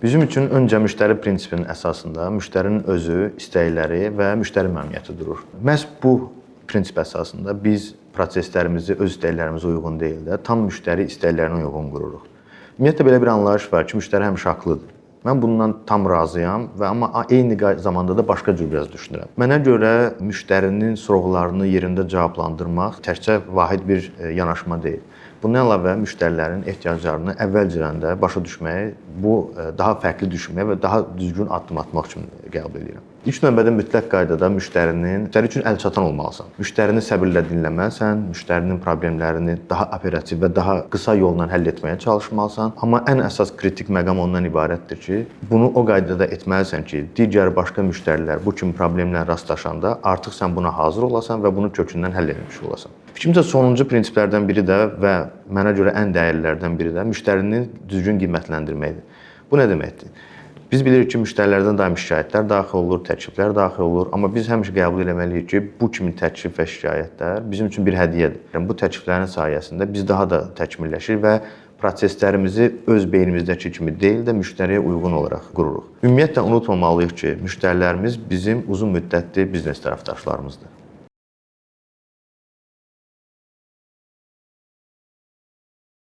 Bizim üçün öncə müştəri prinsipinin əsasında müştərinin özü, istəkləri və müştəri məmnuniyyəti durur. Məhz bu prinsip əsasında biz proseslərimizi öz istəklərimizə uyğun deyil də, tam müştəri istəklərinə uyğun qururuq. Ümumiyyətlə belə bir anlayış var ki, müştəri həmişə haqlıdır. Mən bundan tam razıyam və amma eyni zamanda da başqa cür biraz düşünürəm. Mənə görə müştərinin sorğularını yerində cavablandırmaq təkcə vahid bir yanaşma deyil. Bundan əlavə müştərilərin ehtiyaclarını əvvəlcədən də başa düşməyi, bu daha fərqli düşünməyə və daha düzgün addım atmaq üçün qəbul edirəm. İlk növbədə mütləq qaydada müştəri üçün əlçatan olmalısan. Müştərini səbirlə dinləməlisən, müştərinin problemlərini daha operativ və daha qısa yolla həll etməyə çalışmalısan. Amma ən əsas kritik məqam ondan ibarətdir ki, bunu o qaydada etməlisən ki, digər başqa müştərilər bu kimi problemlərlə rastlaşanda artıq sən buna hazır olasan və bunu kökündən həll etmiş olasan. Fikrimcə sonuncu prinsiplərdən biri də və mənə görə ən dəyərlilərdən biri də müştərini düzgün qiymətləndirməkdir. Bu nə deməkdir? Biz bilirik ki, müştərilərdən daim şikayətlər daxil olur, təkliflər daxil olur, amma biz həmişə qəbul etməliyik ki, bu kimi təklif və şikayətlər bizim üçün bir hədiyyədir. Yəni bu təkliflərin sayəsində biz daha da təkmilləşir və proseslərimizi öz beynimizdəki kimi deyil də müştəriyə uyğun olaraq qururuq. Ümumiyyətlə unutmamalıyıq ki, müştərilərimiz bizim uzun müddətli biznes tərəfdaşlarımızdır.